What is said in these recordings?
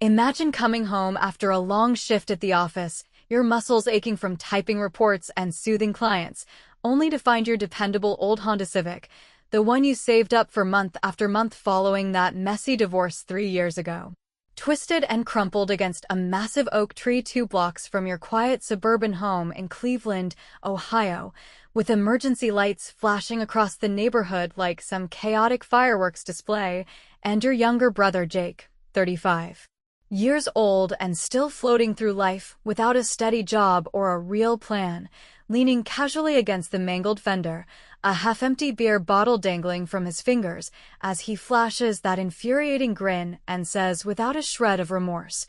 Imagine coming home after a long shift at the office, your muscles aching from typing reports and soothing clients, only to find your dependable old Honda Civic, the one you saved up for month after month following that messy divorce 3 years ago, twisted and crumpled against a massive oak tree 2 blocks from your quiet suburban home in Cleveland, Ohio, with emergency lights flashing across the neighborhood like some chaotic fireworks display, and your younger brother Jake, 35 years old and still floating through life without a steady job or a real plan, leaning casually against the mangled fender, a half-empty beer bottle dangling from his fingers as he flashes that infuriating grin and says without a shred of remorse,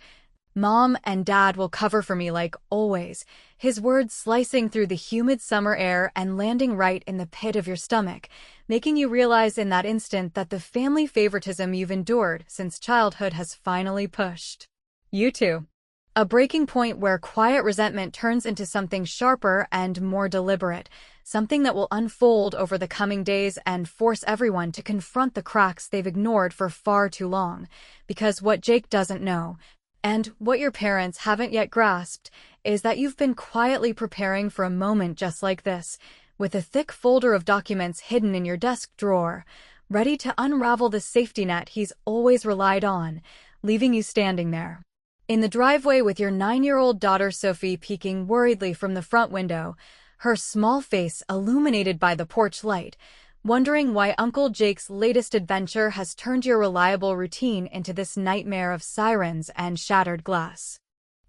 "Mom and Dad will cover for me like always," his words slicing through the humid summer air and landing right in the pit of your stomach, making you realize in that instant that the family favoritism you've endured since childhood has finally pushed you to a breaking point where quiet resentment turns into something sharper and more deliberate, something that will unfold over the coming days and force everyone to confront the cracks they've ignored for far too long. Because what Jake doesn't know, and what your parents haven't yet grasped, is that you've been quietly preparing for a moment just like this, with a thick folder of documents hidden in your desk drawer, ready to unravel the safety net he's always relied on, leaving you standing there in the driveway with your 9-year-old daughter Sophie peeking worriedly from the front window, her small face illuminated by the porch light, wondering why Uncle Jake's latest adventure has turned your reliable routine into this nightmare of sirens and shattered glass.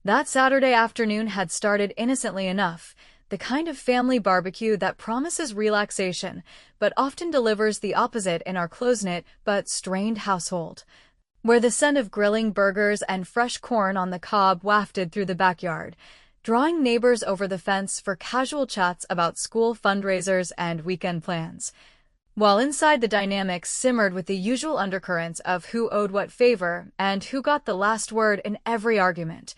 That Saturday afternoon had started innocently enough, the kind of family barbecue that promises relaxation, but often delivers the opposite in our close-knit but strained household, where the scent of grilling burgers and fresh corn on the cob wafted through the backyard, drawing neighbors over the fence for casual chats about school fundraisers and weekend plans, while inside the dynamics simmered with the usual undercurrents of who owed what favor and who got the last word in every argument.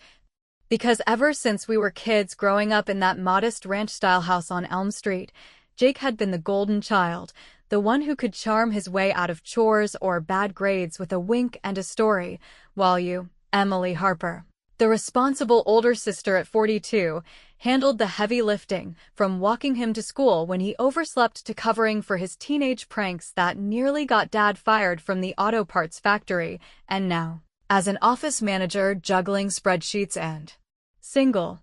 Because ever since we were kids growing up in that modest ranch-style house on Elm Street, Jake had been the golden child, the one who could charm his way out of chores or bad grades with a wink and a story, while you, Emily Harper, the responsible older sister at 42, handled the heavy lifting, from walking him to school when he overslept to covering for his teenage pranks that nearly got Dad fired from the auto parts factory, and now, as an office manager juggling spreadsheets and single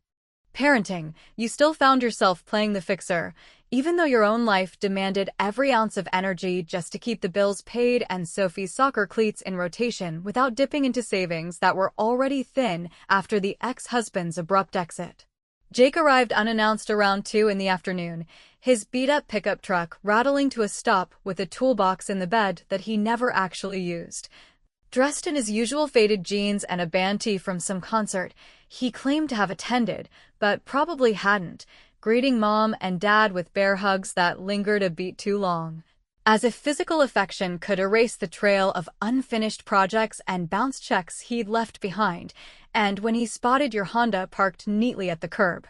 parenting, you still found yourself playing the fixer, even though your own life demanded every ounce of energy just to keep the bills paid and Sophie's soccer cleats in rotation without dipping into savings that were already thin after the ex-husband's abrupt exit. Jake arrived unannounced around 2 in the afternoon, his beat-up pickup truck rattling to a stop with a toolbox in the bed that he never actually used. Dressed in his usual faded jeans and a band tee from some concert he claimed to have attended, but probably hadn't, greeting Mom and Dad with bear hugs that lingered a beat too long. As if physical affection could erase the trail of unfinished projects and bounce checks he'd left behind, and when he spotted your Honda parked neatly at the curb,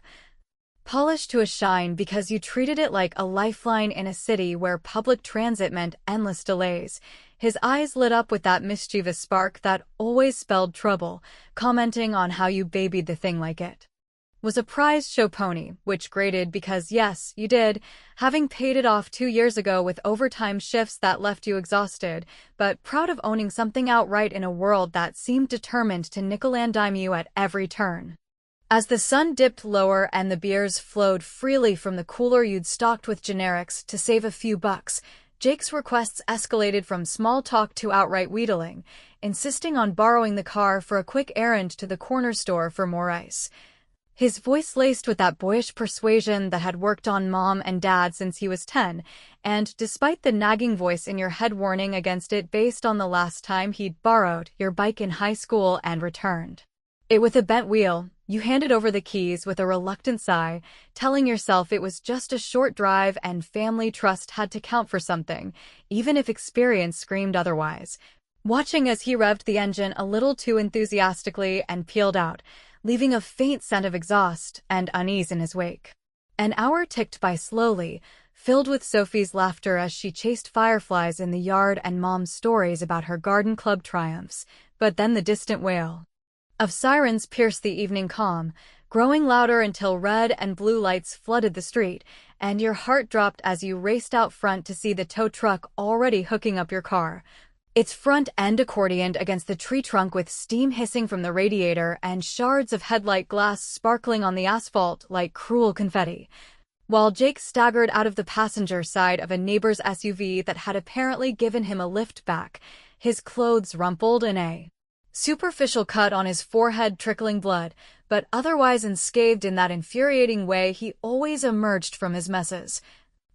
polished to a shine because you treated it like a lifeline in a city where public transit meant endless delays, his eyes lit up with that mischievous spark that always spelled trouble, commenting on how you babied the thing like it was a prized show pony, which grated because yes, you did, having paid it off 2 years ago with overtime shifts that left you exhausted, but proud of owning something outright in a world that seemed determined to nickel-and-dime you at every turn. As the sun dipped lower and the beers flowed freely from the cooler you'd stocked with generics to save a few bucks, Jake's requests escalated from small talk to outright wheedling, insisting on borrowing the car for a quick errand to the corner store for more ice. His voice laced with that boyish persuasion that had worked on Mom and Dad since he was 10, and despite the nagging voice in your head warning against it based on the last time he'd borrowed your bike in high school and returned it with a bent wheel, you handed over the keys with a reluctant sigh, telling yourself it was just a short drive and family trust had to count for something, even if experience screamed otherwise. Watching as he revved the engine a little too enthusiastically and peeled out, leaving a faint scent of exhaust and unease in his wake. An hour ticked by slowly, filled with Sophie's laughter as she chased fireflies in the yard and Mom's stories about her garden club triumphs, but then the distant wail of sirens pierced the evening calm, growing louder until red and blue lights flooded the street, and your heart dropped as you raced out front to see the tow truck already hooking up your car. Its front end accordioned against the tree trunk with steam hissing from the radiator and shards of headlight glass sparkling on the asphalt like cruel confetti. While Jake staggered out of the passenger side of a neighbor's SUV that had apparently given him a lift back, his clothes rumpled and a superficial cut on his forehead trickling blood, but otherwise unscathed in that infuriating way he always emerged from his messes.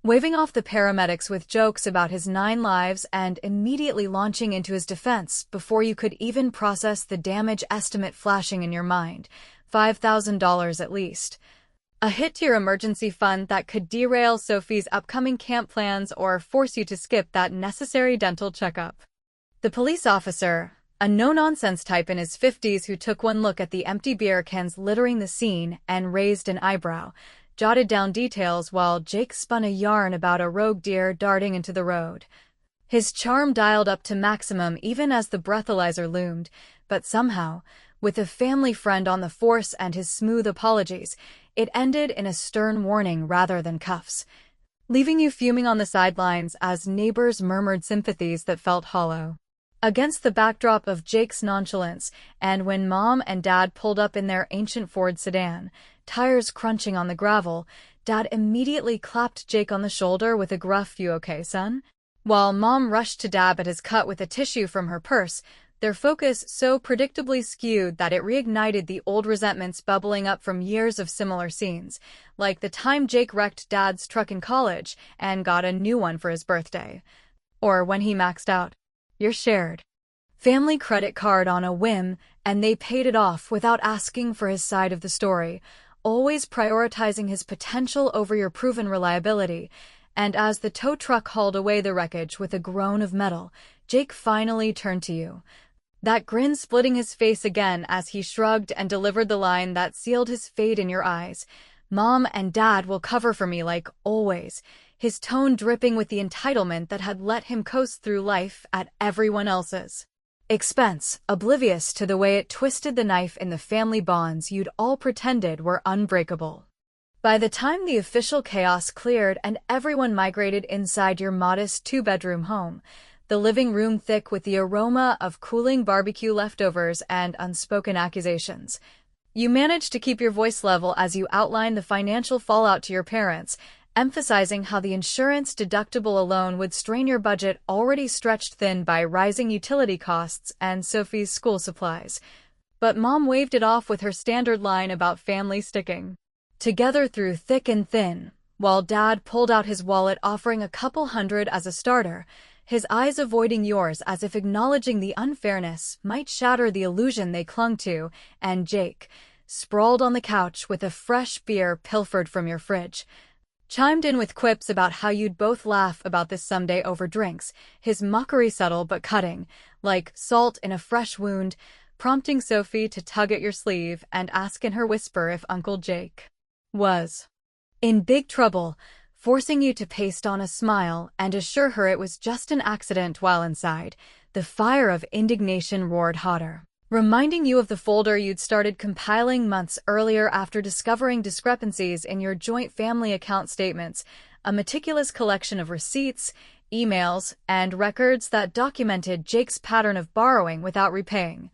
Waving off the paramedics with jokes about his 9 lives and immediately launching into his defense before you could even process the damage estimate flashing in your mind, $5,000 at least. A hit to your emergency fund that could derail Sophie's upcoming camp plans or force you to skip that necessary dental checkup. The police officer, a no-nonsense type in his 50s who took one look at the empty beer cans littering the scene and raised an eyebrow, jotted down details while Jake spun a yarn about a rogue deer darting into the road. His charm dialed up to maximum even as the breathalyzer loomed, but somehow, with a family friend on the force and his smooth apologies, it ended in a stern warning rather than cuffs, leaving you fuming on the sidelines as neighbors murmured sympathies that felt hollow. Against the backdrop of Jake's nonchalance, and when Mom and Dad pulled up in their ancient Ford sedan, tires crunching on the gravel, Dad immediately clapped Jake on the shoulder with a gruff, "You okay, son?" While Mom rushed to dab at his cut with a tissue from her purse, their focus so predictably skewed that it reignited the old resentments bubbling up from years of similar scenes, like the time Jake wrecked Dad's truck in college and got a new one for his birthday. Or when he maxed out your shared family credit card on a whim, and they paid it off without asking for his side of the story, always prioritizing his potential over your proven reliability. And as the tow truck hauled away the wreckage with a groan of metal, Jake finally turned to you, that grin splitting his face again as he shrugged and delivered the line that sealed his fate in your eyes. "Mom and Dad will cover for me like always," his tone dripping with the entitlement that had let him coast through life at everyone else's expense, oblivious to the way it twisted the knife in the family bonds you'd all pretended were unbreakable. By the time the official chaos cleared and everyone migrated inside your modest 2-bedroom home, the living room thick with the aroma of cooling barbecue leftovers and unspoken accusations, you managed to keep your voice level as you outlined the financial fallout to your parents, emphasizing how the insurance deductible alone would strain your budget already stretched thin by rising utility costs and Sophie's school supplies. But Mom waved it off with her standard line about family sticking together through thick and thin, while Dad pulled out his wallet offering a couple $100 as a starter, his eyes avoiding yours as if acknowledging the unfairness might shatter the illusion they clung to, and Jake, sprawled on the couch with a fresh beer pilfered from your fridge, chimed in with quips about how you'd both laugh about this someday over drinks, his mockery subtle but cutting, like salt in a fresh wound, prompting Sophie to tug at your sleeve and ask in her whisper if Uncle Jake was in big trouble, forcing you to paste on a smile and assure her it was just an accident while inside. The fire of indignation roared hotter, reminding you of the folder you'd started compiling months earlier after discovering discrepancies in your joint family account statements, a meticulous collection of receipts, emails, and records that documented Jake's pattern of borrowing without repaying.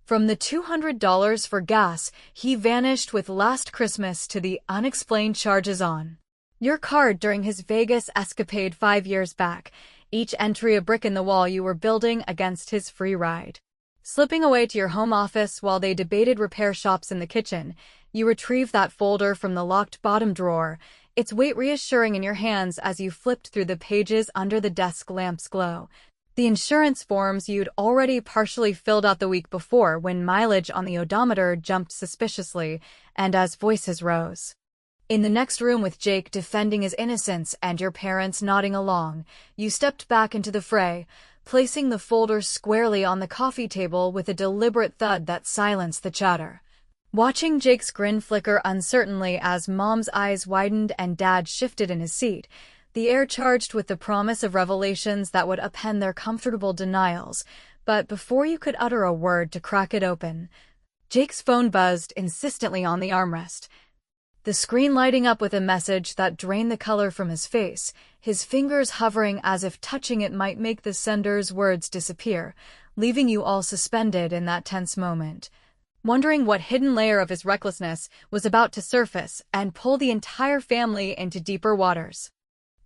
From the $200 for gas he vanished with last Christmas to the unexplained charges on your card during his Vegas escapade 5 years back, each entry a brick in the wall you were building against his free ride. Slipping away to your home office while they debated repair shops in the kitchen, you retrieved that folder from the locked bottom drawer, its weight reassuring in your hands as you flipped through the pages under the desk lamp's glow. The insurance forms you'd already partially filled out the week before when mileage on the odometer jumped suspiciously, and as voices rose. In the next room with Jake defending his innocence and your parents nodding along, you stepped back into the fray, placing the folder squarely on the coffee table with a deliberate thud that silenced the chatter. Watching Jake's grin flicker uncertainly as Mom's eyes widened and Dad shifted in his seat, the air charged with the promise of revelations that would append their comfortable denials, but before you could utter a word to crack it open, Jake's phone buzzed insistently on the armrest, the screen lighting up with a message that drained the color from his face, his fingers hovering as if touching it might make the sender's words disappear, leaving you all suspended in that tense moment, wondering what hidden layer of his recklessness was about to surface and pull the entire family into deeper waters.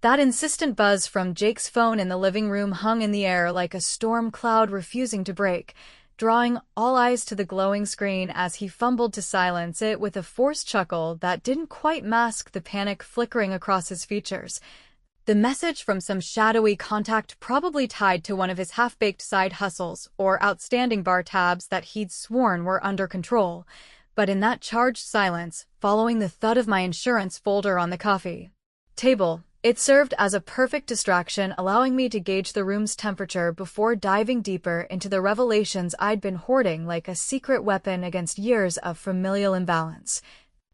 That insistent buzz from Jake's phone in the living room hung in the air like a storm cloud refusing to break, drawing all eyes to the glowing screen as he fumbled to silence it with a forced chuckle that didn't quite mask the panic flickering across his features. The message from some shadowy contact probably tied to one of his half-baked side hustles or outstanding bar tabs that he'd sworn were under control. But in that charged silence, following the thud of my insurance folder on the coffee table, it served as a perfect distraction, allowing me to gauge the room's temperature before diving deeper into the revelations I'd been hoarding like a secret weapon against years of familial imbalance.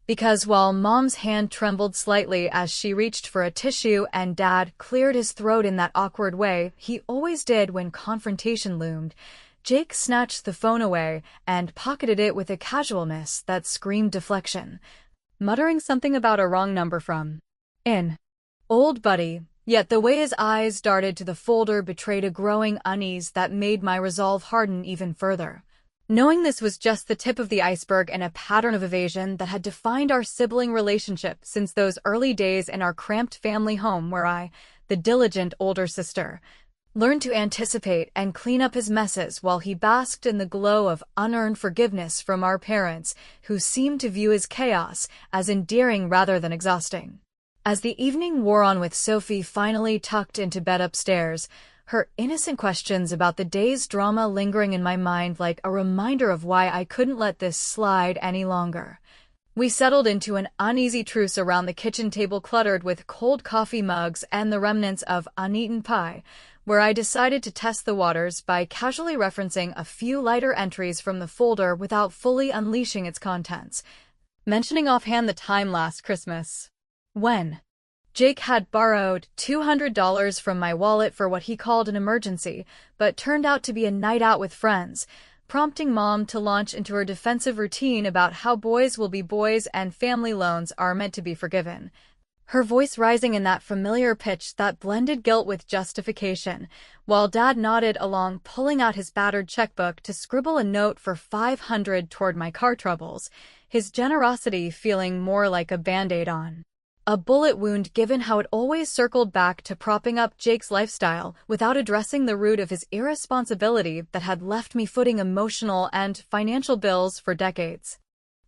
Because while Mom's hand trembled slightly as she reached for a tissue and Dad cleared his throat in that awkward way he always did when confrontation loomed, Jake snatched the phone away and pocketed it with a casualness that screamed deflection, muttering something about a wrong number from an old buddy, yet the way his eyes darted to the folder betrayed a growing unease that made my resolve harden even further. Knowing this was just the tip of the iceberg in a pattern of evasion that had defined our sibling relationship since those early days in our cramped family home where I, the diligent older sister, learned to anticipate and clean up his messes while he basked in the glow of unearned forgiveness from our parents, who seemed to view his chaos as endearing rather than exhausting. As the evening wore on with Sophie finally tucked into bed upstairs, her innocent questions about the day's drama lingering in my mind like a reminder of why I couldn't let this slide any longer, we settled into an uneasy truce around the kitchen table cluttered with cold coffee mugs and the remnants of uneaten pie, where I decided to test the waters by casually referencing a few lighter entries from the folder without fully unleashing its contents, mentioning offhand the time last Christmas, when Jake had borrowed $200 from my wallet for what he called an emergency, but turned out to be a night out with friends, prompting Mom to launch into her defensive routine about how boys will be boys and family loans are meant to be forgiven, her voice rising in that familiar pitch that blended guilt with justification, while Dad nodded along, pulling out his battered checkbook to scribble a note for $500 toward my car troubles, his generosity feeling more like a Band-Aid on a bullet wound given how it always circled back to propping up Jake's lifestyle without addressing the root of his irresponsibility that had left me footing emotional and financial bills for decades.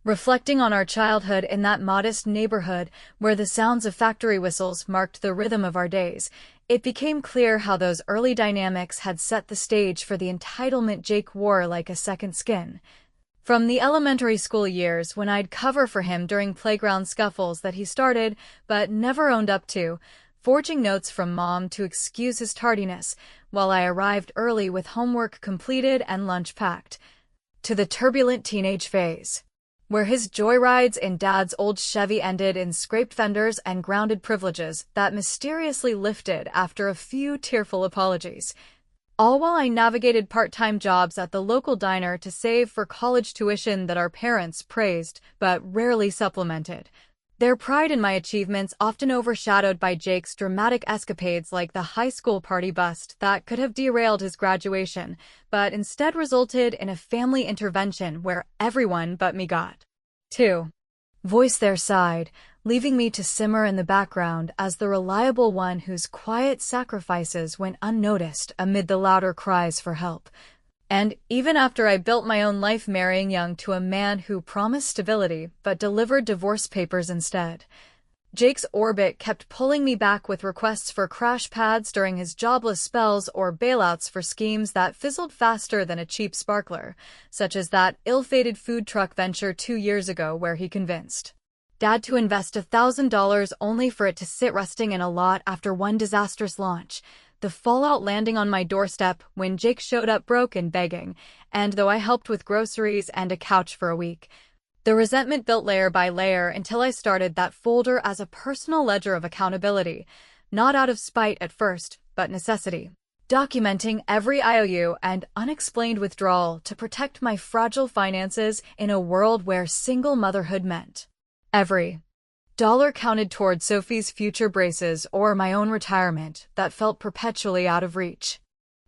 Reflecting on our childhood in that modest neighborhood where the sounds of factory whistles marked the rhythm of our days, it became clear how those early dynamics had set the stage for the entitlement Jake wore like a second skin. From the elementary school years when I'd cover for him during playground scuffles that he started but never owned up to, forging notes from Mom to excuse his tardiness while I arrived early with homework completed and lunch packed, to the turbulent teenage phase, where his joyrides in Dad's old Chevy ended in scraped fenders and grounded privileges that mysteriously lifted after a few tearful apologies, all while I navigated part-time jobs at the local diner to save for college tuition that our parents praised but rarely supplemented, their pride in my achievements often overshadowed by Jake's dramatic escapades like the high school party bust that could have derailed his graduation, but instead resulted in a family intervention where everyone but me got to voice their side, leaving me to simmer in the background as the reliable one whose quiet sacrifices went unnoticed amid the louder cries for help. And even after I built my own life marrying young to a man who promised stability but delivered divorce papers instead, Jake's orbit kept pulling me back with requests for crash pads during his jobless spells or bailouts for schemes that fizzled faster than a cheap sparkler, such as that ill-fated food truck venture 2 years ago where he convinced Dad to invest $1,000 only for it to sit rusting in a lot after one disastrous launch, the fallout landing on my doorstep when Jake showed up broke and begging, and though I helped with groceries and a couch for a week, the resentment built layer by layer until I started that folder as a personal ledger of accountability, not out of spite at first, but necessity. documenting every IOU and unexplained withdrawal to protect my fragile finances in a world where single motherhood meant every dollar counted toward Sophie's future braces or my own retirement that felt perpetually out of reach.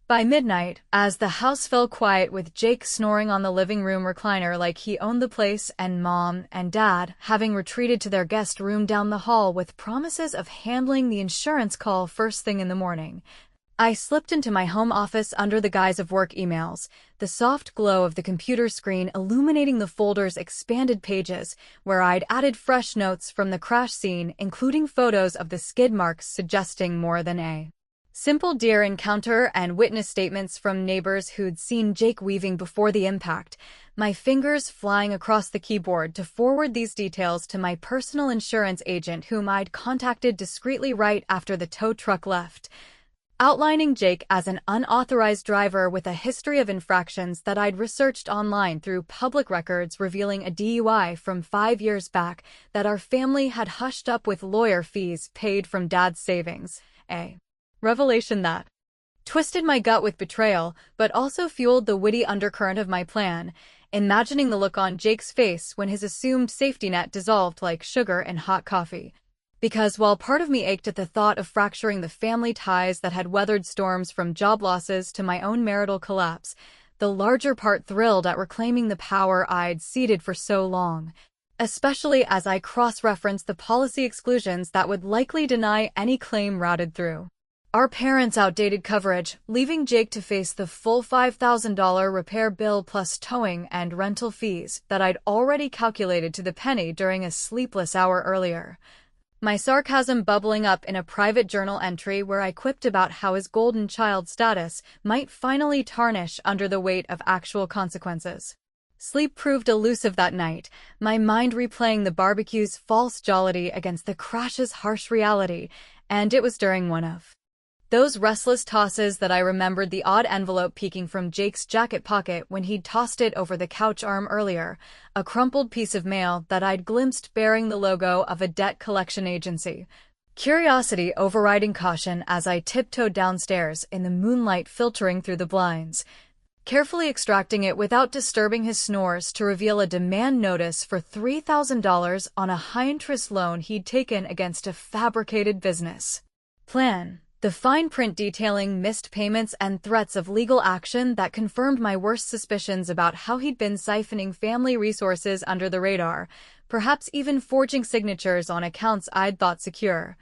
By midnight, as the house fell quiet with Jake snoring on the living room recliner like he owned the place and Mom and Dad having retreated to their guest room down the hall with promises of handling the insurance call first thing in the morning, I slipped into my home office under the guise of work emails, the soft glow of the computer screen illuminating the folder's expanded pages, where I'd added fresh notes from the crash scene, including photos of the skid marks suggesting more than a simple deer encounter and witness statements from neighbors who'd seen Jake weaving before the impact, my fingers flying across the keyboard to forward these details to my personal insurance agent whom I'd contacted discreetly right after the tow truck left, outlining Jake as an unauthorized driver with a history of infractions that I'd researched online through public records revealing a DUI from 5 years back that our family had hushed up with lawyer fees paid from Dad's savings. A revelation that twisted my gut with betrayal, but also fueled the witty undercurrent of my plan, imagining the look on Jake's face when his assumed safety net dissolved like sugar in hot coffee. Because while part of me ached at the thought of fracturing the family ties that had weathered storms from job losses to my own marital collapse, the larger part thrilled at reclaiming the power I'd ceded for so long, especially as I cross-referenced the policy exclusions that would likely deny any claim routed through our parents' outdated coverage, leaving Jake to face the full $5,000 repair bill plus towing and rental fees that I'd already calculated to the penny during a sleepless hour earlier. My sarcasm bubbling up in a private journal entry where I quipped about how his golden child status might finally tarnish under the weight of actual consequences. Sleep proved elusive that night, my mind replaying the barbecue's false jollity against the crash's harsh reality, and it was during one of those restless tosses that I remembered the odd envelope peeking from Jake's jacket pocket when he'd tossed it over the couch arm earlier, a crumpled piece of mail that I'd glimpsed bearing the logo of a debt collection agency. Curiosity overriding caution as I tiptoed downstairs in the moonlight filtering through the blinds, carefully extracting it without disturbing his snores to reveal a demand notice for $3,000 on a high-interest loan he'd taken against a fabricated business plan. The fine print detailing missed payments and threats of legal action that confirmed my worst suspicions about how he'd been siphoning family resources under the radar, perhaps even forging signatures on accounts I'd thought secure.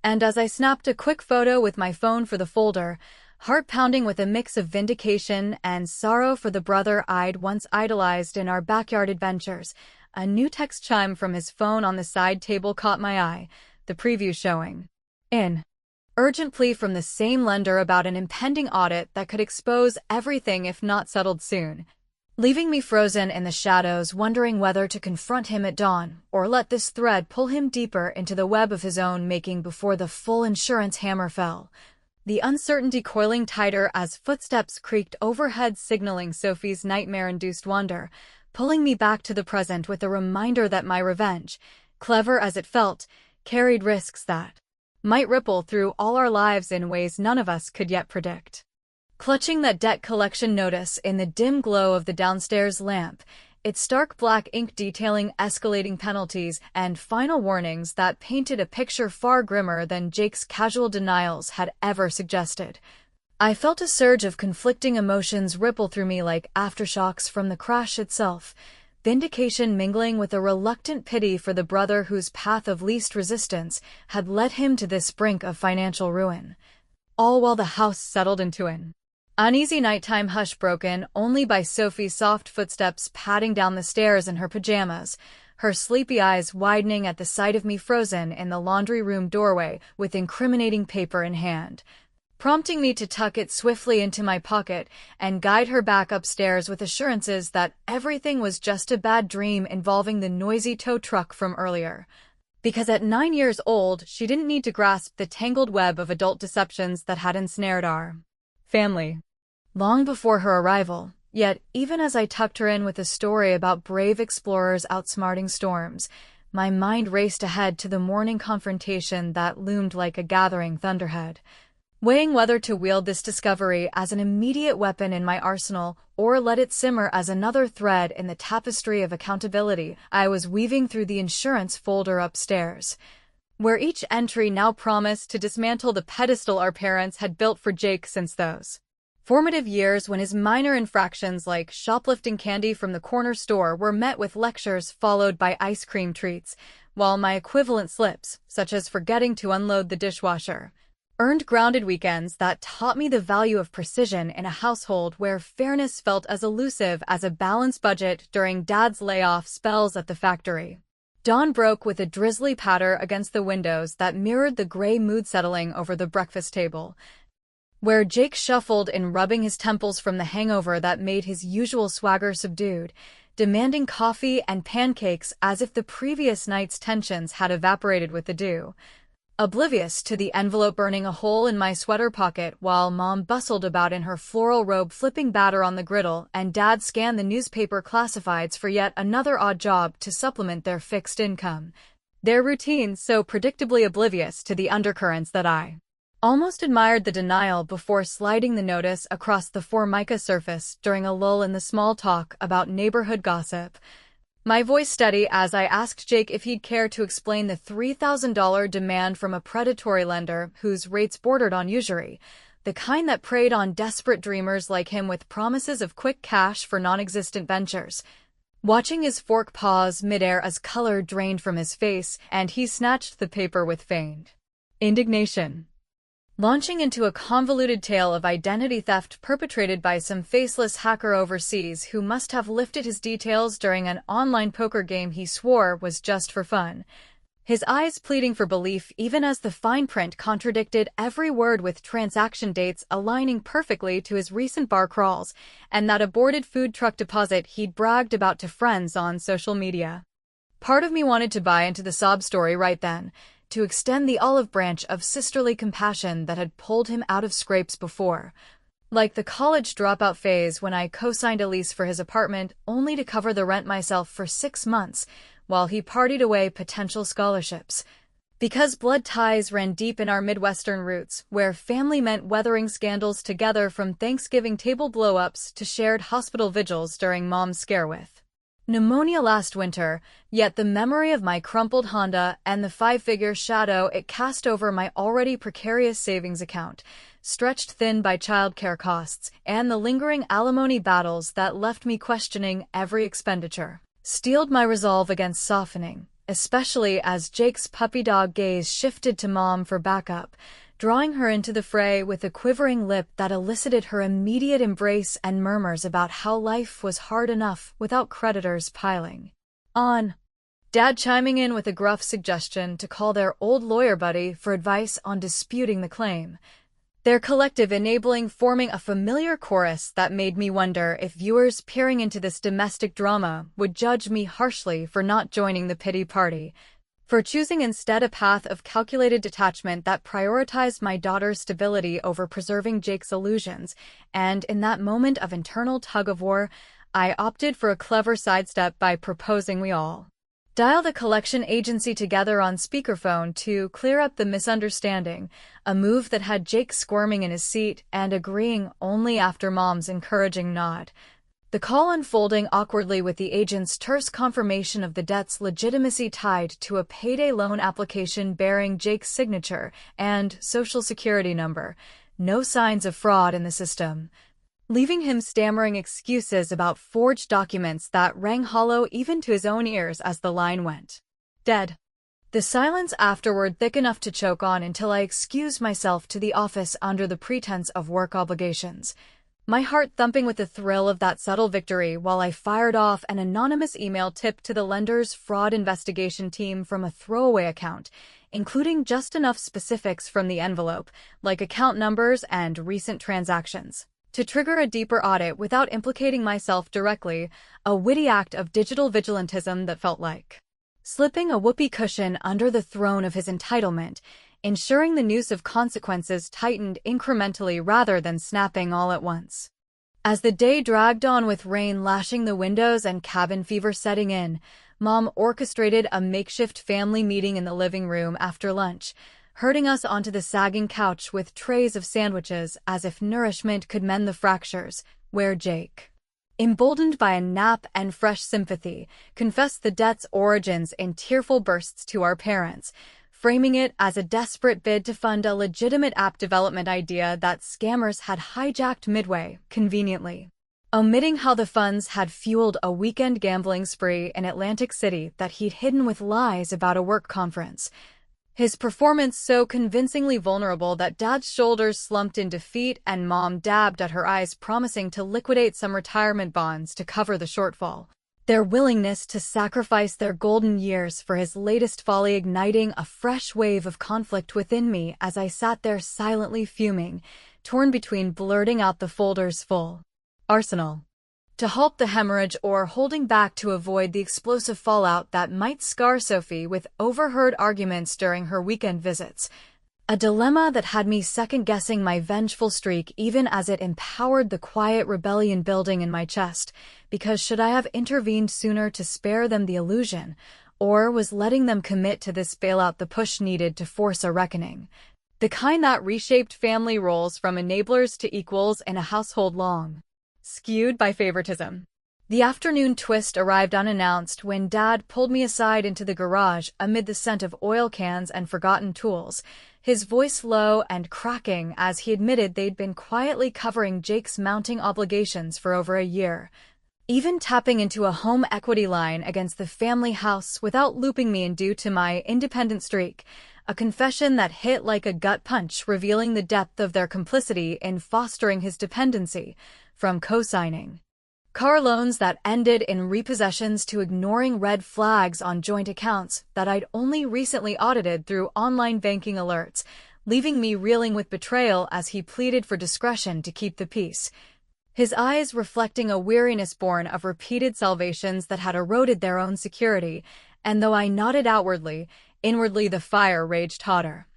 And as I snapped a quick photo with my phone for the folder, heart pounding with a mix of vindication and sorrow for the brother I'd once idolized in our backyard adventures, a new text chime from his phone on the side table caught my eye, the preview showing an urgent plea from the same lender about an impending audit that could expose everything if not settled soon, leaving me frozen in the shadows wondering whether to confront him at dawn or let this thread pull him deeper into the web of his own making before the full insurance hammer fell. The uncertainty coiling tighter as footsteps creaked overhead signaling Sophie's nightmare-induced wander, pulling me back to the present with a reminder that my revenge, clever as it felt, carried risks that might ripple through all our lives in ways none of us could yet predict. Clutching that debt collection notice in the dim glow of the downstairs lamp, its stark black ink detailing escalating penalties and final warnings that painted a picture far grimmer than Jake's casual denials had ever suggested, I felt a surge of conflicting emotions ripple through me like aftershocks from the crash itself, vindication mingling with a reluctant pity for the brother whose path of least resistance had led him to this brink of financial ruin. All while the house settled into an uneasy nighttime hush broken only by Sophie's soft footsteps padding down the stairs in her pajamas, her sleepy eyes widening at the sight of me frozen in the laundry room doorway with incriminating paper in hand, prompting me to tuck it swiftly into my pocket and guide her back upstairs with assurances that everything was just a bad dream involving the noisy tow truck from earlier. Because at 9 years old, she didn't need to grasp the tangled web of adult deceptions that had ensnared our family long before her arrival. Yet, even as I tucked her in with a story about brave explorers outsmarting storms, my mind raced ahead to the morning confrontation that loomed like a gathering thunderhead. Weighing whether to wield this discovery as an immediate weapon in my arsenal or let it simmer as another thread in the tapestry of accountability I was weaving through the insurance folder upstairs, where each entry now promised to dismantle the pedestal our parents had built for Jake since those formative years when his minor infractions like shoplifting candy from the corner store were met with lectures followed by ice cream treats, while my equivalent slips, such as forgetting to unload the dishwasher, earned grounded weekends that taught me the value of precision in a household where fairness felt as elusive as a balanced budget during Dad's layoff spells at the factory. Dawn broke with a drizzly patter against the windows that mirrored the gray mood settling over the breakfast table, where Jake shuffled in, rubbing his temples from the hangover that made his usual swagger subdued, demanding coffee and pancakes as if the previous night's tensions had evaporated with the dew. Oblivious to the envelope burning a hole in my sweater pocket while Mom bustled about in her floral robe flipping batter on the griddle and Dad scanned the newspaper classifieds for yet another odd job to supplement their fixed income. Their routine so predictably oblivious to the undercurrents that I almost admired the denial before sliding the notice across the Formica surface during a lull in the small talk about neighborhood gossip. My voice steady as I asked Jake if he'd care to explain the $3,000 demand from a predatory lender whose rates bordered on usury, the kind that preyed on desperate dreamers like him with promises of quick cash for non-existent ventures. Watching his fork pause midair as color drained from his face and he snatched the paper with feigned indignation, launching into a convoluted tale of identity theft perpetrated by some faceless hacker overseas who must have lifted his details during an online poker game he swore was just for fun, his eyes pleading for belief even as the fine print contradicted every word, with transaction dates aligning perfectly to his recent bar crawls and that aborted food truck deposit he'd bragged about to friends on social media. Part of me wanted to buy into the sob story right then, to extend the olive branch of sisterly compassion that had pulled him out of scrapes before, like the college dropout phase when I co-signed a lease for his apartment only to cover the rent myself for 6 months while he partied away potential scholarships. Because blood ties ran deep in our Midwestern roots, where family meant weathering scandals together from Thanksgiving table blow-ups to shared hospital vigils during Mom's scare with pneumonia last winter, yet the memory of my crumpled Honda and the 5-figure shadow it cast over my already precarious savings account, stretched thin by childcare costs and the lingering alimony battles that left me questioning every expenditure, steeled my resolve against softening, especially as Jake's puppy dog gaze shifted to Mom for backup, drawing her into the fray with a quivering lip that elicited her immediate embrace and murmurs about how life was hard enough without creditors piling on. Dad chiming in with a gruff suggestion to call their old lawyer buddy for advice on disputing the claim, their collective enabling forming a familiar chorus that made me wonder if viewers peering into this domestic drama would judge me harshly for not joining the pity party, for choosing instead a path of calculated detachment that prioritized my daughter's stability over preserving Jake's illusions, and in that moment of internal tug-of-war, I opted for a clever sidestep by proposing we all dial the collection agency together on speakerphone to clear up the misunderstanding, a move that had Jake squirming in his seat and agreeing only after Mom's encouraging nod. The call unfolding awkwardly with the agent's terse confirmation of the debt's legitimacy tied to a payday loan application bearing Jake's signature and social security number, no signs of fraud in the system, leaving him stammering excuses about forged documents that rang hollow even to his own ears as the line went dead. The silence afterward thick enough to choke on until I excused myself to the office under the pretense of work obligations, my heart thumping with the thrill of that subtle victory while I fired off an anonymous email tip to the lender's fraud investigation team from a throwaway account, including just enough specifics from the envelope, like account numbers and recent transactions, to trigger a deeper audit without implicating myself directly, a witty act of digital vigilantism that felt like slipping a whoopee cushion under the throne of his entitlement, ensuring the noose of consequences tightened incrementally rather than snapping all at once. As the day dragged on with rain lashing the windows and cabin fever setting in, Mom orchestrated a makeshift family meeting in the living room after lunch, herding us onto the sagging couch with trays of sandwiches as if nourishment could mend the fractures, where Jake, emboldened by a nap and fresh sympathy, confessed the debt's origins in tearful bursts to our parents, framing it as a desperate bid to fund a legitimate app development idea that scammers had hijacked midway, conveniently, omitting how the funds had fueled a weekend gambling spree in Atlantic City that he'd hidden with lies about a work conference. His performance so convincingly vulnerable that Dad's shoulders slumped in defeat and Mom dabbed at her eyes, promising to liquidate some retirement bonds to cover the shortfall. Their willingness to sacrifice their golden years for his latest folly igniting a fresh wave of conflict within me as I sat there silently fuming, torn between blurting out the folder's full arsenal to halt the hemorrhage or holding back to avoid the explosive fallout that might scar Sophie with overheard arguments during her weekend visits. A dilemma that had me second-guessing my vengeful streak even as it empowered the quiet rebellion building in my chest, because should I have intervened sooner to spare them the illusion, or was letting them commit to this bailout the push needed to force a reckoning? The kind that reshaped family roles from enablers to equals in a household long skewed by favoritism. The afternoon twist arrived unannounced when Dad pulled me aside into the garage amid the scent of oil cans and forgotten tools, his voice low and cracking as he admitted they'd been quietly covering Jake's mounting obligations for over a year, even tapping into a home equity line against the family house without looping me in due to my independent streak, a confession that hit like a gut punch, revealing the depth of their complicity in fostering his dependency, from co-signing car loans that ended in repossessions to ignoring red flags on joint accounts that I'd only recently audited through online banking alerts, leaving me reeling with betrayal as he pleaded for discretion to keep the peace, his eyes reflecting a weariness born of repeated salvations that had eroded their own security, and though I nodded outwardly, inwardly the fire raged hotter,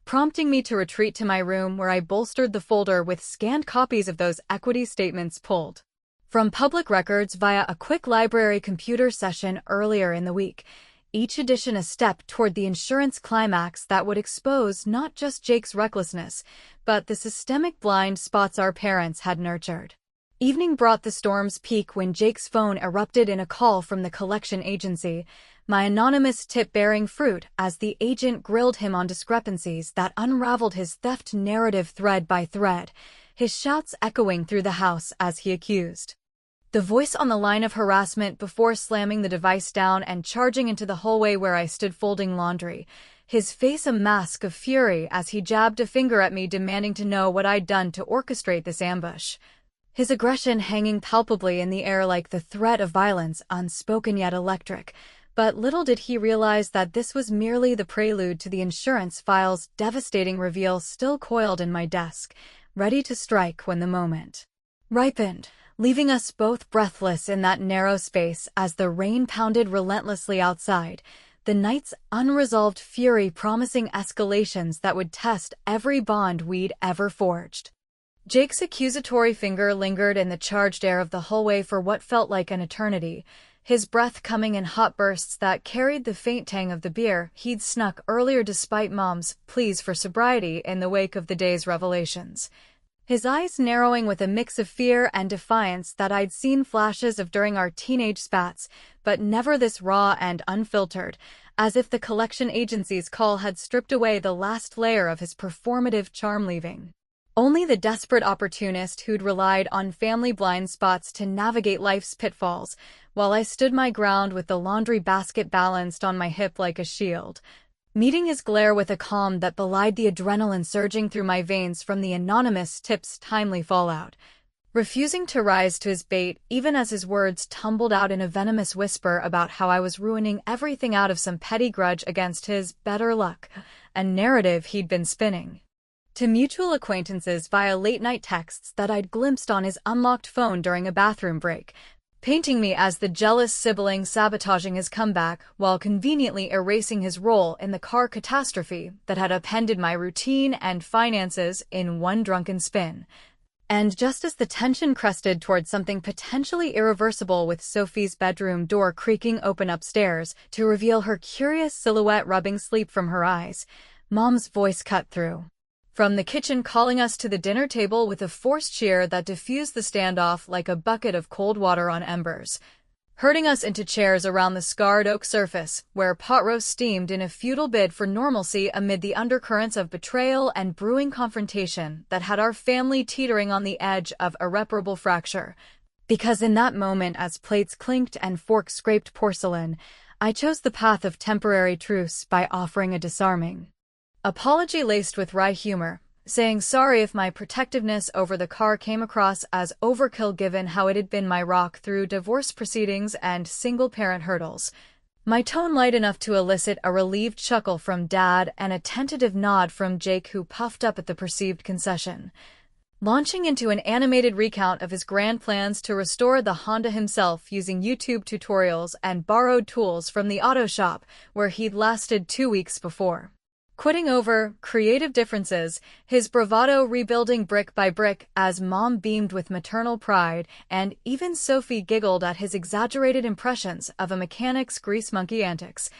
prompting me to retreat to my room where I bolstered the folder with scanned copies of those equity statements pulled from public records via a quick library computer session earlier in the week, each edition a step toward the insurance climax that would expose not just Jake's recklessness, but the systemic blind spots our parents had nurtured. Evening brought the storm's peak when Jake's phone erupted in a call from the collection agency, my anonymous tip bearing fruit as the agent grilled him on discrepancies that unraveled his theft narrative thread by thread, his shouts echoing through the house as he accused the voice on the line of harassment before slamming the device down and charging into the hallway where I stood folding laundry, his face a mask of fury as he jabbed a finger at me demanding to know what I'd done to orchestrate this ambush, his aggression hanging palpably in the air like the threat of violence, unspoken yet electric. But little did he realize that this was merely the prelude to the insurance file's devastating reveal, still coiled in my desk, ready to strike when the moment ripened, leaving us both breathless in that narrow space as the rain pounded relentlessly outside, the night's unresolved fury promising escalations that would test every bond we'd ever forged. Jake's accusatory finger lingered in the charged air of the hallway for what felt like an eternity, his breath coming in hot bursts that carried the faint tang of the beer he'd snuck earlier despite Mom's pleas for sobriety in the wake of the day's revelations. His eyes narrowing with a mix of fear and defiance that I'd seen flashes of during our teenage spats, but never this raw and unfiltered, as if the collection agency's call had stripped away the last layer of his performative charm, leaving only the desperate opportunist who'd relied on family blind spots to navigate life's pitfalls, while I stood my ground with the laundry basket balanced on my hip like a shield, meeting his glare with a calm that belied the adrenaline surging through my veins from the anonymous tip's timely fallout, refusing to rise to his bait even as his words tumbled out in a venomous whisper about how I was ruining everything out of some petty grudge against his better luck, a narrative he'd been spinning to mutual acquaintances via late-night texts that I'd glimpsed on his unlocked phone during a bathroom break, painting me as the jealous sibling sabotaging his comeback while conveniently erasing his role in the car catastrophe that had upended my routine and finances in one drunken spin. And just as the tension crested toward something potentially irreversible, with Sophie's bedroom door creaking open upstairs to reveal her curious silhouette rubbing sleep from her eyes, Mom's voice cut through from the kitchen, calling us to the dinner table with a forced cheer that diffused the standoff like a bucket of cold water on embers, herding us into chairs around the scarred oak surface, where pot roast steamed in a futile bid for normalcy amid the undercurrents of betrayal and brewing confrontation that had our family teetering on the edge of irreparable fracture. Because in that moment, as plates clinked and forks scraped porcelain, I chose the path of temporary truce by offering a disarming apology laced with wry humor, saying sorry if my protectiveness over the car came across as overkill given how it had been my rock through divorce proceedings and single-parent hurdles. My tone light enough to elicit a relieved chuckle from Dad and a tentative nod from Jake, who puffed up at the perceived concession, launching into an animated recount of his grand plans to restore the Honda himself using YouTube tutorials and borrowed tools from the auto shop where he'd lasted 2 weeks before quitting over creative differences, his bravado rebuilding brick by brick as Mom beamed with maternal pride, and even Sophie giggled at his exaggerated impressions of a mechanic's grease monkey antics,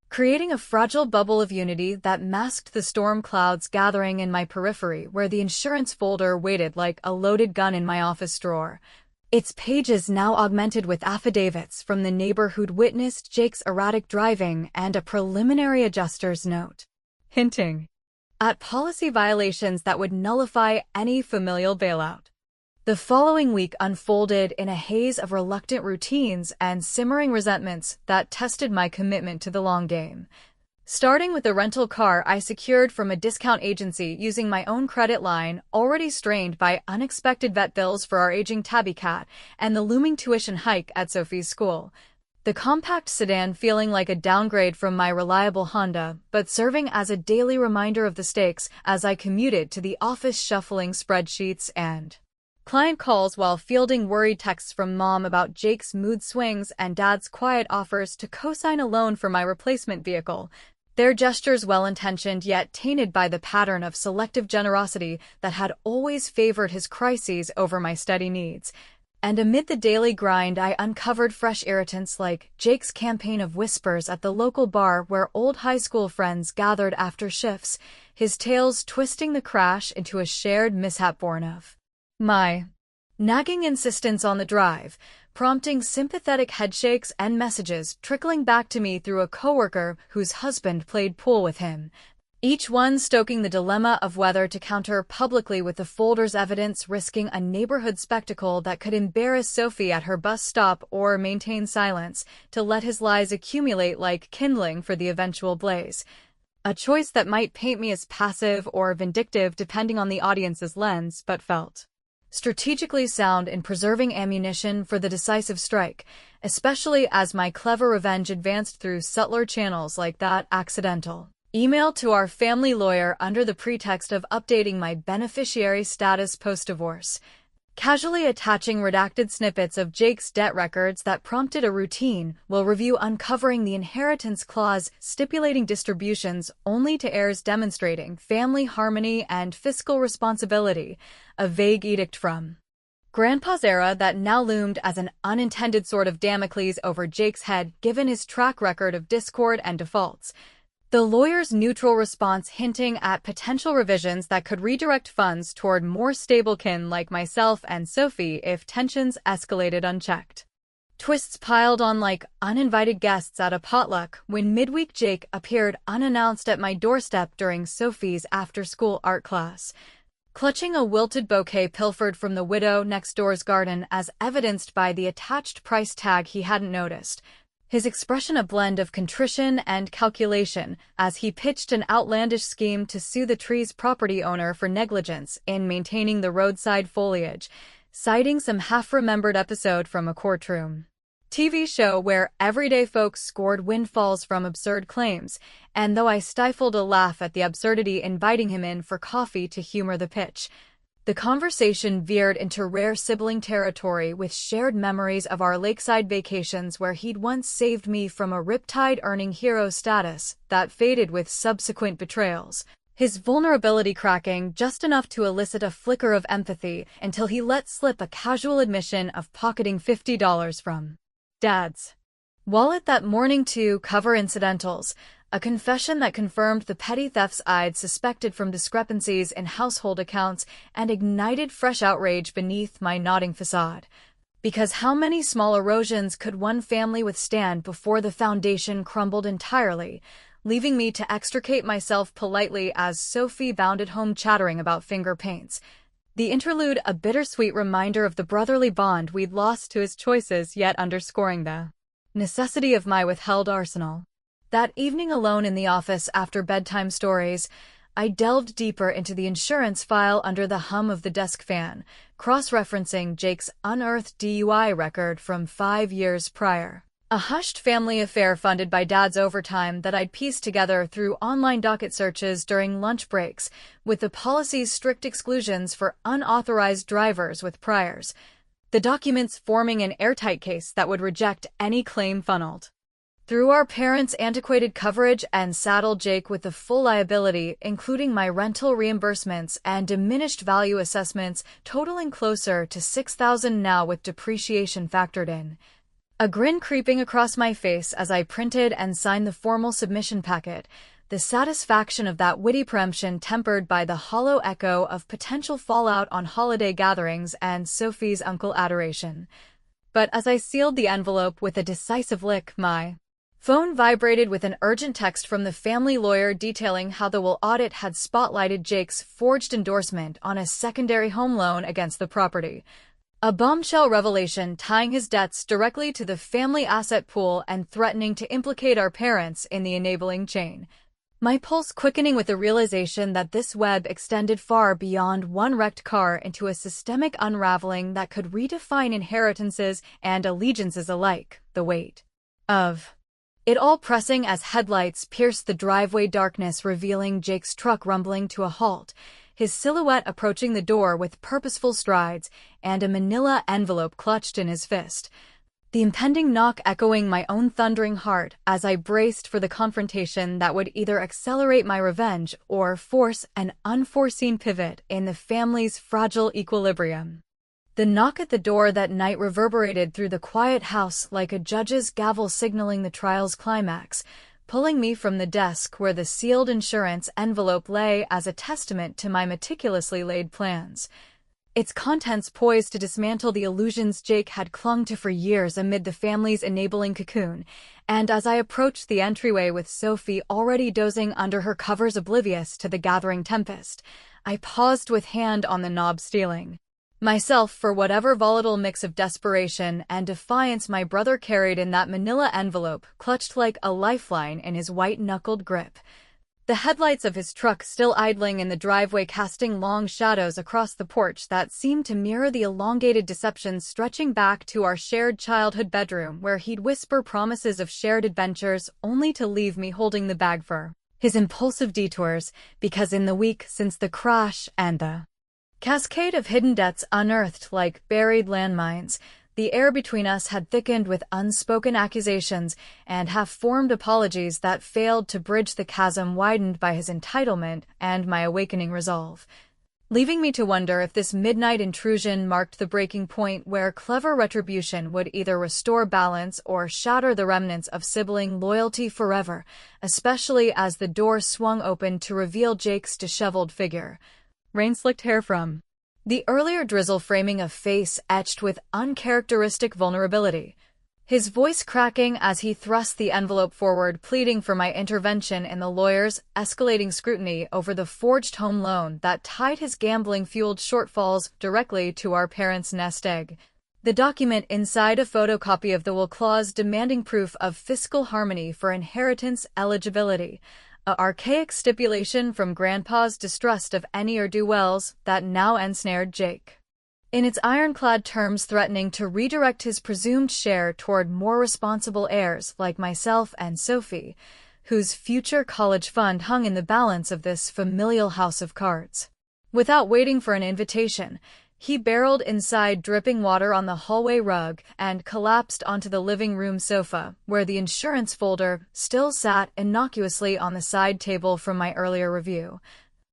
creating a fragile bubble of unity that masked the storm clouds gathering in my periphery where the insurance folder waited like a loaded gun in my office drawer, its pages now augmented with affidavits from the neighbor who'd witnessed Jake's erratic driving and a preliminary adjuster's note hinting at policy violations that would nullify any familial bailout. The following week unfolded in a haze of reluctant routines and simmering resentments that tested my commitment to the long game. Starting with a rental car I secured from a discount agency using my own credit line, already strained by unexpected vet bills for our aging tabby cat and the looming tuition hike at Sophie's school. The compact sedan feeling like a downgrade from my reliable Honda, but serving as a daily reminder of the stakes as I commuted to the office, shuffling spreadsheets and client calls while fielding worried texts from Mom about Jake's mood swings and Dad's quiet offers to co-sign a loan for my replacement vehicle, their gestures well-intentioned yet tainted by the pattern of selective generosity that had always favored his crises over my steady needs. And amid the daily grind I uncovered fresh irritants like Jake's campaign of whispers at the local bar where old high school friends gathered after shifts, his tales twisting the crash into a shared mishap born of my nagging insistence on the drive, prompting sympathetic headshakes and messages trickling back to me through a coworker whose husband played pool with him, each one stoking the dilemma of whether to counter publicly with the folder's evidence, risking a neighborhood spectacle that could embarrass Sophie at her bus stop, or maintain silence to let his lies accumulate like kindling for the eventual blaze. A choice that might paint me as passive or vindictive depending on the audience's lens, but felt strategically sound in preserving ammunition for the decisive strike, especially as my clever revenge advanced through subtler channels like that accidental email to our family lawyer under the pretext of updating my beneficiary status post-divorce, casually attaching redacted snippets of Jake's debt records that prompted a routine will review, uncovering the inheritance clause stipulating distributions only to heirs, demonstrating family harmony and fiscal responsibility, a vague edict from Grandpa's era that now loomed as an unintended sword of Damocles over Jake's head given his track record of discord and defaults. The lawyer's neutral response hinting at potential revisions that could redirect funds toward more stable kin like myself and Sophie if tensions escalated unchecked. Twists piled on like uninvited guests at a potluck when midweek Jake appeared unannounced at my doorstep during Sophie's after-school art class, clutching a wilted bouquet pilfered from the widow next door's garden as evidenced by the attached price tag he hadn't noticed. His expression a blend of contrition and calculation as he pitched an outlandish scheme to sue the tree's property owner for negligence in maintaining the roadside foliage, citing some half-remembered episode from a courtroom TV show where everyday folks scored windfalls from absurd claims, and though I stifled a laugh at the absurdity inviting him in for coffee to humor the pitch, the conversation veered into rare sibling territory with shared memories of our lakeside vacations where he'd once saved me from a riptide earning hero status that faded with subsequent betrayals, his vulnerability cracking just enough to elicit a flicker of empathy until he let slip a casual admission of pocketing $50 from Dad's wallet that morning to cover incidentals, a confession that confirmed the petty thefts I'd suspected from discrepancies in household accounts and ignited fresh outrage beneath my nodding facade. Because how many small erosions could one family withstand before the foundation crumbled entirely, leaving me to extricate myself politely as Sophie bounded home chattering about finger paints. The interlude a bittersweet reminder of the brotherly bond we'd lost to his choices, yet underscoring the necessity of my withheld arsenal. That evening alone in the office after bedtime stories, I delved deeper into the insurance file under the hum of the desk fan, cross-referencing Jake's unearthed DUI record from 5 years prior. A hushed family affair funded by Dad's overtime that I'd pieced together through online docket searches during lunch breaks, with the policy's strict exclusions for unauthorized drivers with priors. The documents forming an airtight case that would reject any claim funneled through our parents' antiquated coverage and saddled Jake with the full liability, including my rental reimbursements and diminished value assessments, totaling closer to $6,000 now with depreciation factored in. A grin creeping across my face as I printed and signed the formal submission packet, the satisfaction of that witty preemption tempered by the hollow echo of potential fallout on holiday gatherings and Sophie's uncle adoration. But as I sealed the envelope with a decisive lick, my phone vibrated with an urgent text from the family lawyer detailing how the will audit had spotlighted Jake's forged endorsement on a secondary home loan against the property. A bombshell revelation tying his debts directly to the family asset pool and threatening to implicate our parents in the enabling chain. My pulse quickening with the realization that this web extended far beyond one wrecked car into a systemic unraveling that could redefine inheritances and allegiances alike, the weight of it all pressing as headlights pierced the driveway darkness, revealing Jake's truck rumbling to a halt, his silhouette approaching the door with purposeful strides, and a manila envelope clutched in his fist. The impending knock echoing my own thundering heart as I braced for the confrontation that would either accelerate my revenge or force an unforeseen pivot in the family's fragile equilibrium. The knock at the door that night reverberated through the quiet house like a judge's gavel signaling the trial's climax, pulling me from the desk where the sealed insurance envelope lay as a testament to my meticulously laid plans. Its contents poised to dismantle the illusions Jake had clung to for years amid the family's enabling cocoon, and as I approached the entryway with Sophie already dozing under her covers oblivious to the gathering tempest, I paused with hand on the knob, steeling myself for whatever volatile mix of desperation and defiance my brother carried in that manila envelope, clutched like a lifeline in his white-knuckled grip. The headlights of his truck still idling in the driveway, casting long shadows across the porch that seemed to mirror the elongated deceptions stretching back to our shared childhood bedroom, where he'd whisper promises of shared adventures only to leave me holding the bag for his impulsive detours, because in the week since the crash and the cascade of hidden debts unearthed like buried landmines, the air between us had thickened with unspoken accusations and half-formed apologies that failed to bridge the chasm widened by his entitlement and my awakening resolve, leaving me to wonder if this midnight intrusion marked the breaking point where clever retribution would either restore balance or shatter the remnants of sibling loyalty forever, especially as the door swung open to reveal Jake's disheveled figure, rain-slicked hair from the earlier drizzle framing a face etched with uncharacteristic vulnerability, his voice cracking as he thrust the envelope forward, pleading for my intervention in the lawyer's escalating scrutiny over the forged home loan that tied his gambling-fueled shortfalls directly to our parents' nest egg. The document inside a photocopy of the will clause demanding proof of fiscal harmony for inheritance eligibility, a archaic stipulation from Grandpa's distrust of any ne'er-do-wells that now ensnared Jake, in its ironclad terms threatening to redirect his presumed share toward more responsible heirs like myself and Sophie, whose future college fund hung in the balance of this familial house of cards. Without waiting for an invitation, he barreled inside, dripping water on the hallway rug, and collapsed onto the living room sofa, where the insurance folder still sat innocuously on the side table from my earlier review.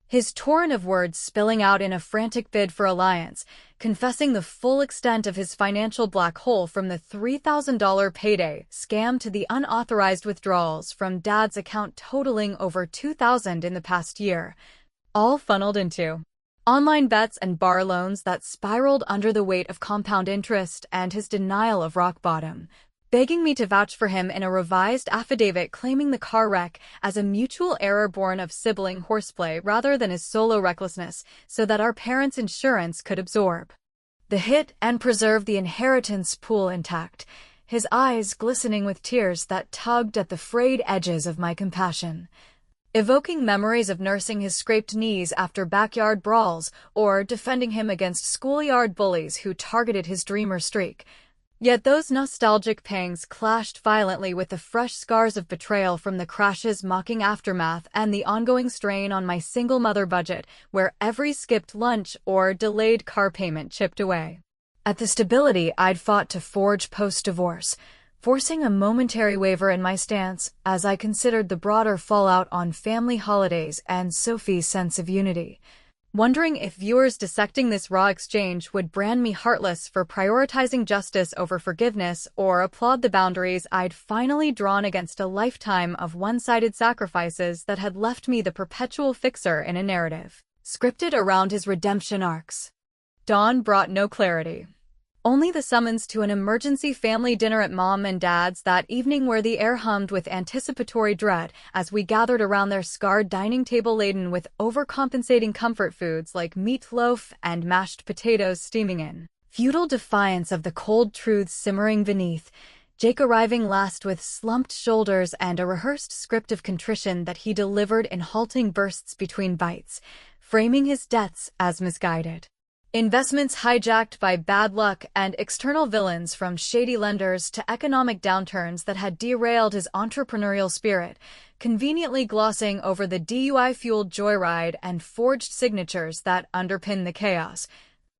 his torrent of words spilling out in a frantic bid for alliance, confessing the full extent of his financial black hole from the $3,000 payday scam to the unauthorized withdrawals from Dad's account totaling over $2,000 in the past year, all funneled into online bets and bar loans that spiraled under the weight of compound interest and his denial of rock bottom, begging me to vouch for him in a revised affidavit claiming the car wreck as a mutual error born of sibling horseplay rather than his solo recklessness so that our parents' insurance could absorb the hit and preserve the inheritance pool intact, his eyes glistening with tears that tugged at the frayed edges of my compassion, evoking memories of nursing his scraped knees after backyard brawls or defending him against schoolyard bullies who targeted his dreamer streak. Yet those nostalgic pangs clashed violently with the fresh scars of betrayal from the crash's mocking aftermath and the ongoing strain on my single-mother budget, where every skipped lunch or delayed car payment chipped away at the stability I'd fought to forge post-divorce, forcing a momentary waver in my stance as I considered the broader fallout on family holidays and Sophie's sense of unity, wondering if viewers dissecting this raw exchange would brand me heartless for prioritizing justice over forgiveness or applaud the boundaries I'd finally drawn against a lifetime of one-sided sacrifices that had left me the perpetual fixer in a narrative scripted around his redemption arcs. Dawn brought no clarity. Only the summons to an emergency family dinner at Mom and Dad's that evening where the air hummed with anticipatory dread as we gathered around their scarred dining table laden with overcompensating comfort foods like meatloaf and mashed potatoes steaming in futile defiance of the cold truths simmering beneath, Jake arriving last with slumped shoulders and a rehearsed script of contrition that he delivered in halting bursts between bites, framing his debts as misguided investments hijacked by bad luck and external villains, from shady lenders to economic downturns that had derailed his entrepreneurial spirit, conveniently glossing over the DUI-fueled joyride and forged signatures that underpin the chaos.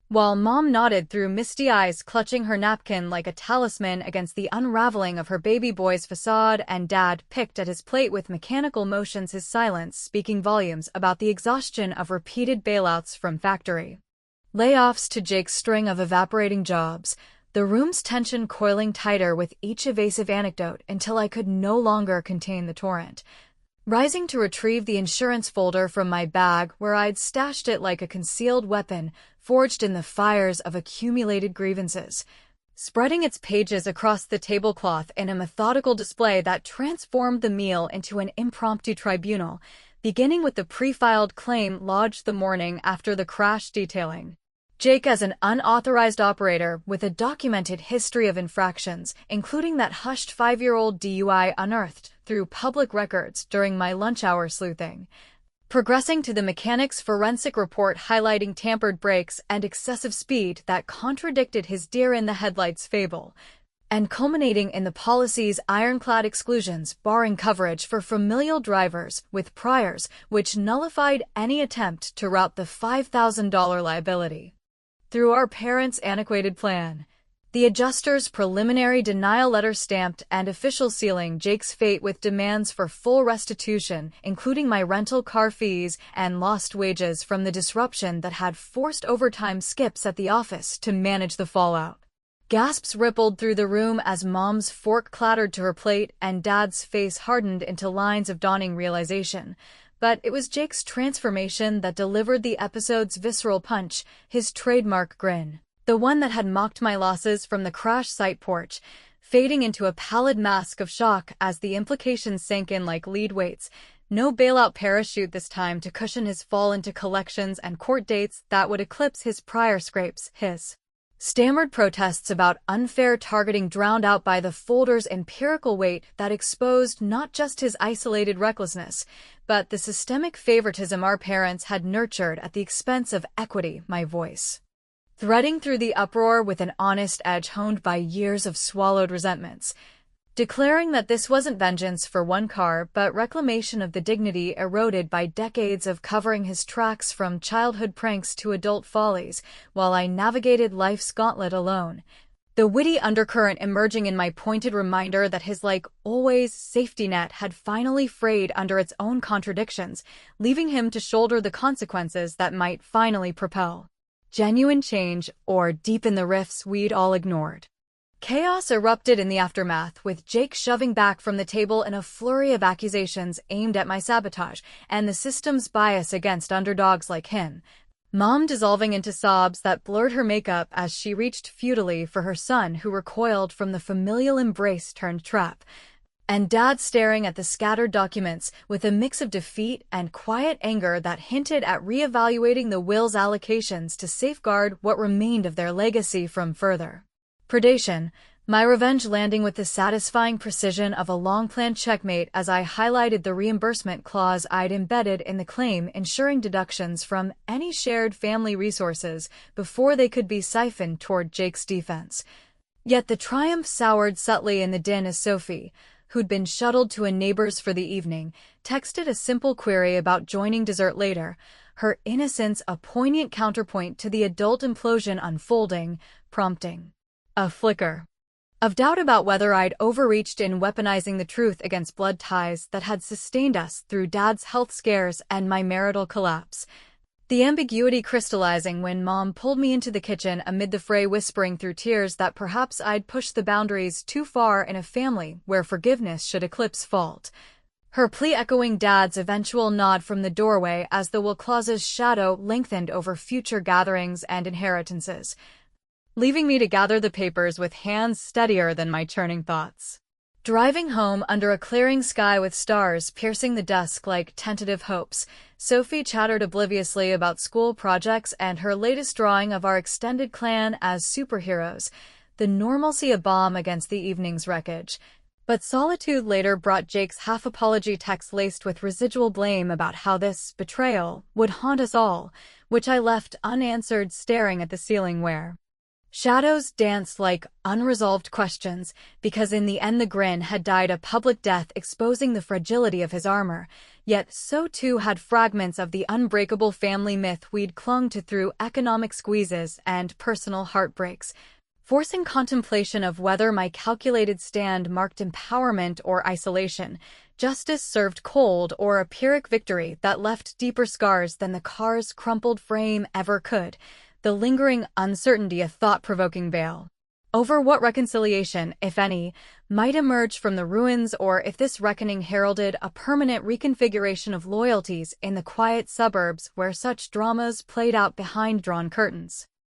While Mom nodded through misty eyes, clutching her napkin like a talisman against the unraveling of her baby boy's facade, and Dad picked at his plate with mechanical motions, his silence speaking volumes about the exhaustion of repeated bailouts from factory layoffs to Jake's string of evaporating jobs, the room's tension coiling tighter with each evasive anecdote until I could no longer contain the torrent. Rising to retrieve the insurance folder from my bag where I'd stashed it like a concealed weapon forged in the fires of accumulated grievances, spreading its pages across the tablecloth in a methodical display that transformed the meal into an impromptu tribunal, beginning with the pre-filed claim lodged the morning after the crash, detailing Jake as an unauthorized operator with a documented history of infractions, including that hushed 5-year-old DUI unearthed through public records during my lunch hour sleuthing, progressing to the mechanic's forensic report highlighting tampered brakes and excessive speed that contradicted his deer-in-the-headlights fable, and culminating in the policy's ironclad exclusions barring coverage for familial drivers with priors, which nullified any attempt to route the $5,000 liability through our parents' antiquated plan. The adjuster's preliminary denial letter stamped and official sealing Jake's fate with demands for full restitution, including my rental car fees and lost wages from the disruption that had forced overtime skips at the office to manage the fallout. Gasps rippled through the room as Mom's fork clattered to her plate and Dad's face hardened into lines of dawning realization. But it was Jake's transformation that delivered the episode's visceral punch, his trademark grin, the one that had mocked my losses from the crash site porch, fading into a pallid mask of shock as the implications sank in like lead weights. No bailout parachute this time to cushion his fall into collections and court dates that would eclipse his prior scrapes, his stammered protests about unfair targeting drowned out by the folder's empirical weight that exposed not just his isolated recklessness, but the systemic favoritism our parents had nurtured at the expense of equity, my voice threading through the uproar with an honest edge honed by years of swallowed resentments, declaring that this wasn't vengeance for one car but reclamation of the dignity eroded by decades of covering his tracks from childhood pranks to adult follies, while I navigated life's gauntlet alone, the witty undercurrent emerging in my pointed reminder that his always safety net had finally frayed under its own contradictions, leaving him to shoulder the consequences that might finally propel genuine change or deepen the rifts we'd all ignored. Chaos erupted in the aftermath, with Jake shoving back from the table in a flurry of accusations aimed at my sabotage and the system's bias against underdogs like him. Mom dissolving into sobs that blurred her makeup as she reached futilely for her son who recoiled from the familial embrace turned trap. And Dad staring at the scattered documents with a mix of defeat and quiet anger that hinted at reevaluating the will's allocations to safeguard what remained of their legacy from further predation, my revenge landing with the satisfying precision of a long-planned checkmate as I highlighted the reimbursement clause I'd embedded in the claim, ensuring deductions from any shared family resources before they could be siphoned toward Jake's defense. Yet the triumph soured subtly in the din as Sophie, who'd been shuttled to a neighbor's for the evening, texted a simple query about joining dessert later, her innocence a poignant counterpoint to the adult implosion unfolding, prompting a flicker of doubt about whether I'd overreached in weaponizing the truth against blood ties that had sustained us through Dad's health scares and my marital collapse. The ambiguity crystallizing when Mom pulled me into the kitchen amid the fray, whispering through tears that perhaps I'd pushed the boundaries too far in a family where forgiveness should eclipse fault. Her plea echoing Dad's eventual nod from the doorway as the will clause's shadow lengthened over future gatherings and inheritances, leaving me to gather the papers with hands steadier than my churning thoughts. Driving home under a clearing sky with stars piercing the dusk like tentative hopes, Sophie chattered obliviously about school projects and her latest drawing of our extended clan as superheroes, the normalcy a balm against the evening's wreckage. But solitude later brought Jake's half-apology text laced with residual blame about how this betrayal would haunt us all, which I left unanswered, staring at the ceiling where shadows danced like unresolved questions, because in the end the grin had died a public death, exposing the fragility of his armor, yet so too had fragments of the unbreakable family myth we'd clung to through economic squeezes and personal heartbreaks, forcing contemplation of whether my calculated stand marked empowerment or isolation, justice served cold, or a Pyrrhic victory that left deeper scars than the car's crumpled frame ever could, the lingering uncertainty a thought-provoking veil over what reconciliation, if any, might emerge from the ruins, or if this reckoning heralded a permanent reconfiguration of loyalties in the quiet suburbs where such dramas played out behind drawn curtains.